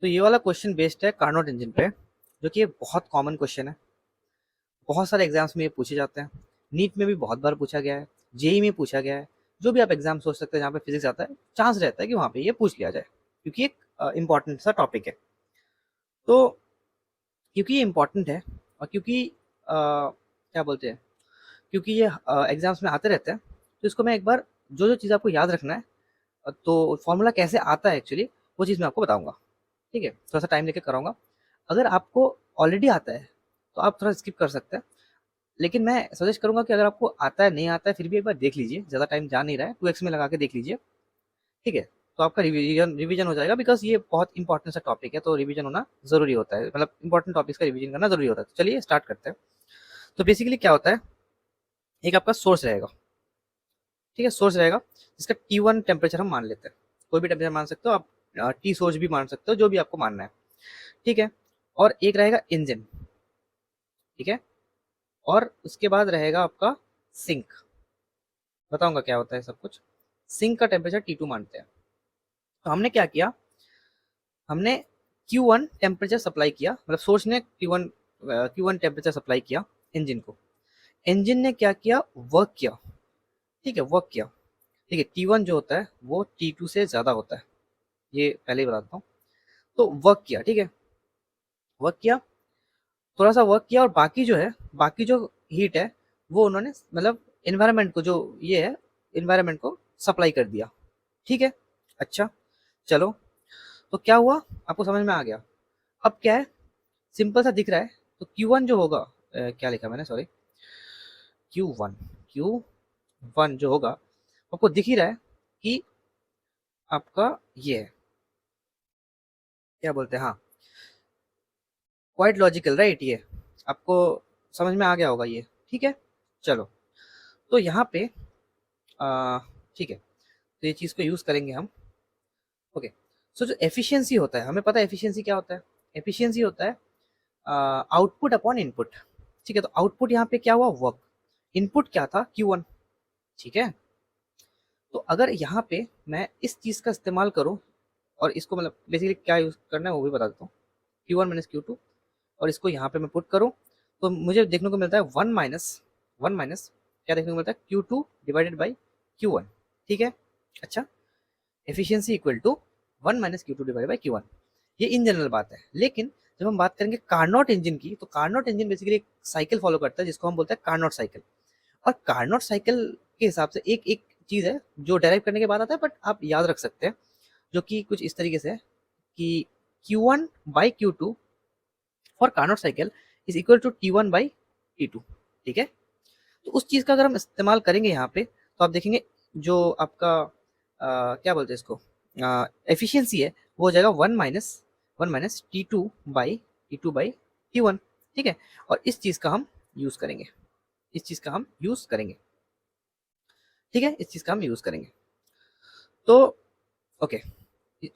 तो ये वाला क्वेश्चन बेस्ड है कार्नोट इंजन पे, जो कि ये बहुत कॉमन क्वेश्चन है। बहुत सारे एग्जाम्स में ये पूछे जाते हैं। नीट में भी बहुत बार पूछा गया है, जेई में पूछा गया है। जो भी आप एग्जाम सोच सकते हैं जहाँ पे फिजिक्स आता है, चांस रहता है कि वहाँ पे ये पूछ लिया जाए, क्योंकि एक इंपॉर्टेंट सा टॉपिक है। तो क्योंकि ये इंपॉर्टेंट है और क्योंकि क्या बोलते हैं, क्योंकि ये एग्जाम्स में आते रहते हैं, तो इसको मैं एक बार जो जो चीज़ आपको याद रखना है, तो फॉर्मूला कैसे आता है एक्चुअली, वो चीज़ मैं आपको बताऊंगा। ठीक है, थोड़ा सा टाइम लेके कराऊंगा। अगर आपको ऑलरेडी आता है तो आप थोड़ा स्किप कर सकते हैं, लेकिन मैं सजेस्ट करूंगा कि अगर आपको आता है नहीं आता है फिर भी एक बार देख लीजिए, ज़्यादा टाइम जा नहीं रहा है, 2x में लगा के देख लीजिए। ठीक है, तो आपका रिवीजन रिवीजन हो जाएगा, बिकॉज ये बहुत इंपॉर्टेंट सा टॉपिक है, तो रिवीजन होना जरूरी होता है, मतलब इंपॉर्टेंट टॉपिक्स का रिवीजन करना जरूरी होता है। तो चलिए स्टार्ट करते हैं। तो बेसिकली क्या होता है, एक आपका सोर्स रहेगा। ठीक है, सोर्स रहेगा जिसका T1 टेम्परेचर हम मान लेते हैं। कोई भी टेम्परेचर मान सकते हो आप, टी सोर्स भी मान सकते हो, जो भी आपको मानना है। ठीक है, और एक रहेगा इंजन। ठीक है, और उसके बाद रहेगा आपका सिंक। बताऊंगा क्या होता है सब कुछ। सिंक का टेम्परेचर T2 मानते हैं। तो हमने क्या किया, हमने Q1 टेम्परेचर सप्लाई किया, मतलब सोर्स ने Q1 टेम्परेचर सप्लाई किया इंजन को। इंजन ने क्या किया, वर्क किया। ठीक है, वर्क किया। ठीक है, T1 जो होता है वो T2 से ज़्यादा होता है, ये पहले ही बताता हूँ। तो वर्क किया, ठीक है, वर्क किया, थोड़ा सा वर्क किया, और बाकी जो है, बाकी जो हीट है वो उन्होंने मतलब इन्वायरमेंट को, जो ये है इन्वायरमेंट को सप्लाई कर दिया। ठीक है, अच्छा, चलो, तो क्या हुआ, आपको समझ में आ गया। अब क्या है, सिंपल सा दिख रहा है। तो Q1 जो होगा, क्या लिखा मैंने, सॉरी, Q1, Q1 जो होगा, आपको दिख ही रहा है कि आपका ये है, क्या बोलते हैं, हाँ, क्वाइट लॉजिकल राइट, ये आपको समझ में आ गया होगा ये। ठीक है, चलो, तो यहाँ पे ठीक है, तो ये चीज़ को यूज़ करेंगे हम। ओके, सो जो एफिशिएंसी होता है, हमें पता है एफिशिएंसी क्या होता है। एफिशिएंसी होता है आउटपुट अपॉन इनपुट। ठीक है, तो आउटपुट यहाँ पे क्या हुआ, वर्क। इनपुट क्या था, Q1। ठीक है, तो अगर यहाँ पे मैं इस चीज़ का इस्तेमाल करूँ, और इसको मतलब बेसिकली क्या यूज़ करना है वो भी बता देता हूँ। Q1 - Q2, और इसको यहाँ पे मैं पुट करूँ, तो मुझे देखने को मिलता है वन माइनस क्या देखने को मिलता है, Q2 डिवाइडेड बाई Q1। ठीक है, अच्छा, efficiency equal to 1 - Q2 divided by Q1। ये इन जनरल बात है, लेकिन जब हम बात करेंगे कार्नोट इंजन की, तो कार्नोट इंजन बेसिकली एक साइकिल फॉलो करता है जिसको हम बोलते हैं कार्नोट साइकिल। और कार्नोट साइकिल के हिसाब से एक एक चीज़ है जो डेराइव करने के बाद आता है, बट आप याद रख सकते हैं, जो कि कुछ इस तरीके से है कि Q1/Q2 for Carnot cycle is equal to T1/T2। ठीक है, तो उस चीज़ का अगर हम इस्तेमाल करेंगे यहाँ पे, तो आप देखेंगे जो आपका क्या बोलते हैं इसको, एफिशिएंसी है, वो हो जाएगा वन माइनस T2/T1। ठीक है, और इस चीज़ का हम यूज़ करेंगे, इस चीज़ का हम यूज़ करेंगे। ठीक है, इस चीज़ का हम यूज़ करेंगे। तो ओके,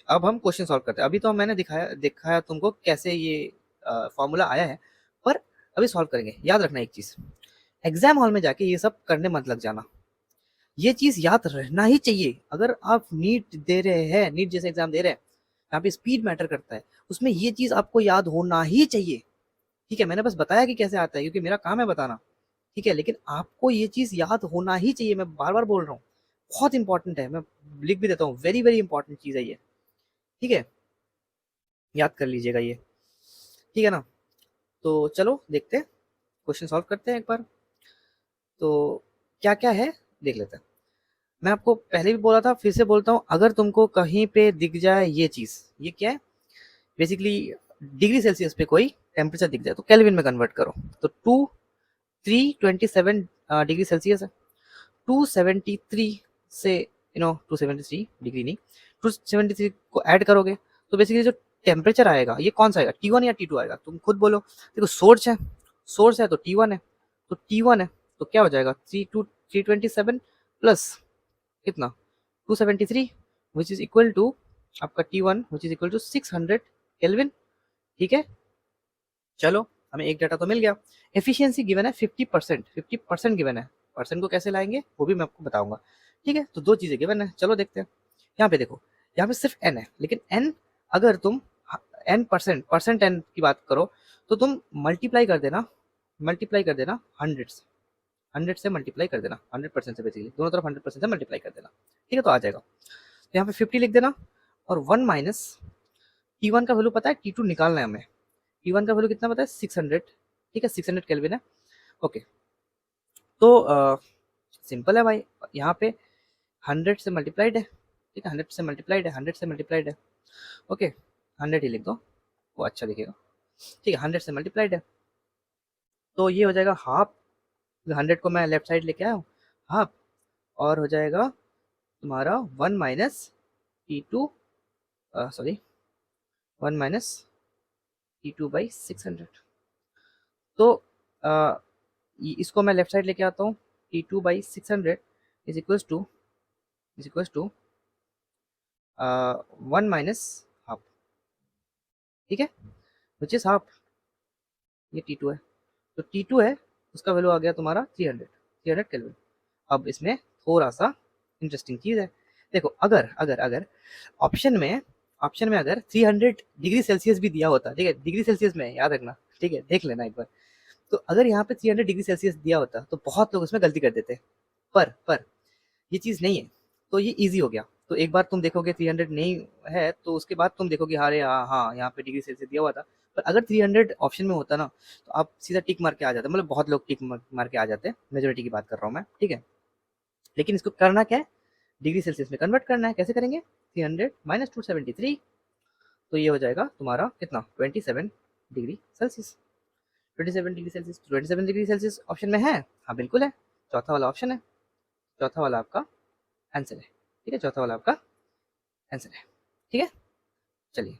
अब हम क्वेश्चन सॉल्व करते हैं। अभी तो मैंने दिखाया दिखाया तुमको कैसे ये फॉर्मूला आया है, पर अभी सॉल्व करेंगे। याद रखना एक चीज़, एग्जाम हॉल में जाके ये सब करने मत लग जाना। ये चीज़ याद रहना ही चाहिए। अगर आप नीट दे रहे हैं, नीट जैसे एग्जाम दे रहे हैं, यहाँ पे स्पीड मैटर करता है, उसमें ये चीज़ आपको याद होना ही चाहिए। ठीक है, मैंने बस बताया कि कैसे आता है, क्योंकि मेरा काम है बताना। ठीक है, लेकिन आपको ये चीज़ याद होना ही चाहिए, मैं बार बार बोल रहा हूँ, बहुत इंपॉर्टेंट है। मैं लिख भी देता हूँ, वेरी वेरी इंपॉर्टेंट चीज़ है ये। ठीक है, याद कर लीजिएगा ये। ठीक है ना, तो चलो देखते हैं, क्वेश्चन सॉल्व करते हैं एक बार। तो क्या क्या है देख लेते हैं। मैं आपको पहले भी बोला था, फिर से बोलता हूँ, अगर तुमको कहीं पे दिख जाए ये चीज़, ये क्या है, बेसिकली डिग्री सेल्सियस पे कोई टेम्परेचर दिख जाए, तो केल्विन में कन्वर्ट करो। तो 327 डिग्री सेल्सियस है। 273 से 273 डिग्री नहीं, 273 को ऐड करोगे, तो बेसिकली जो टेम्परेचर आएगा ये कौन सा आएगा, T1 या T2 आएगा, तुम खुद बोलो। देखो, सोर्स है तो T1 है, तो T1 है, तो क्या हो जाएगा, 327 प्लस कितना, 273, विच इज इक्वल टू आपका T1 which is equal to 600 kelvin. ठीक है, चलो, हमें एक डाटा तो मिल गया। एफिशिएंसी गिवन है 50%, 50% गिवन है। परसेंट को कैसे लाएंगे वो भी मैं आपको बताऊंगा। ठीक है, तो दो चीजें गिवन है, चलो देखते हैं। यहाँ पे देखो, यहाँ पे सिर्फ n है, लेकिन n अगर तुम परसेंट एन की बात करो तो तुम मल्टीप्लाई कर देना 100 से मल्टीप्लाई कर देना 100% से, बेसिकली दोनों तरफ 100% से मल्टीप्लाई कर देना, ठीक है, तो आ जाएगा। तो यहाँ पे 50 लिख देना और 1 माइनस T1 का वैल्यू पता है, T2 निकालना है हमें। T1 का वैल्यू कितना पता है, 600, ठीक है, 600 केल्विन है। ओके, तो सिंपल है भाई, यहाँ पे 100 से मल्टीप्लाइड है, ठीक है, 100 से मल्टीप्लाइड है, 100 से मल्टीप्लाइड है। ओके, 100 ही लिख दो, वो अच्छा दिखेगा, ठीक है, 100 से मल्टीप्लाइड है। तो ये हो जाएगा हाफ, 100 को मैं लेफ्ट साइड लेके आया हूँ, हाफ, और हो जाएगा तुम्हारा 1 minus T2, sorry 1 minus T2 by 600। तो इसको मैं लेफ्ट साइड लेके आता हूँ, T2 by 600 is equals to 1 minus half, ठीक है, विच इज हाफ, ये T2 है, तो T2 है, उसका वैल्यू आ गया तुम्हारा 300 केल्विन। अब इसमें थोड़ा सा इंटरेस्टिंग चीज़ है, देखो, अगर अगर अगर ऑप्शन में अगर 300 डिग्री सेल्सियस भी दिया होता, ठीक है, डिग्री सेल्सियस में याद रखना, ठीक है, देख लेना एक बार, तो अगर यहाँ पे 300 डिग्री सेल्सियस दिया होता तो बहुत लोग उसमें गलती कर देते, पर ये चीज़ नहीं है, तो ये ईजी हो गया। तो एक बार तुम देखोगे 300 नहीं है, तो उसके बाद तुम देखोगे अरे हाँ यहाँ पे डिग्री सेल्सियस दिया हुआ था, पर अगर 300 ऑप्शन में होता ना, तो आप सीधा टिक मार के आ जाते, मतलब बहुत लोग टिक मार के आ जाते, मेजोरिटी की बात कर रहा हूँ मैं, ठीक है। लेकिन इसको करना क्या है, डिग्री सेल्सियस में कन्वर्ट करना है, कैसे करेंगे, 300 माइनस 273, तो ये हो जाएगा तुम्हारा कितना, 27 degree Celsius. 27 degree Celsius option में है, हाँ बिल्कुल है, चौथा वाला ऑप्शन है, चौथा वाला आपका आंसर है, ठीक है, चौथा वाला आपका आंसर है, ठीक है, चलिए।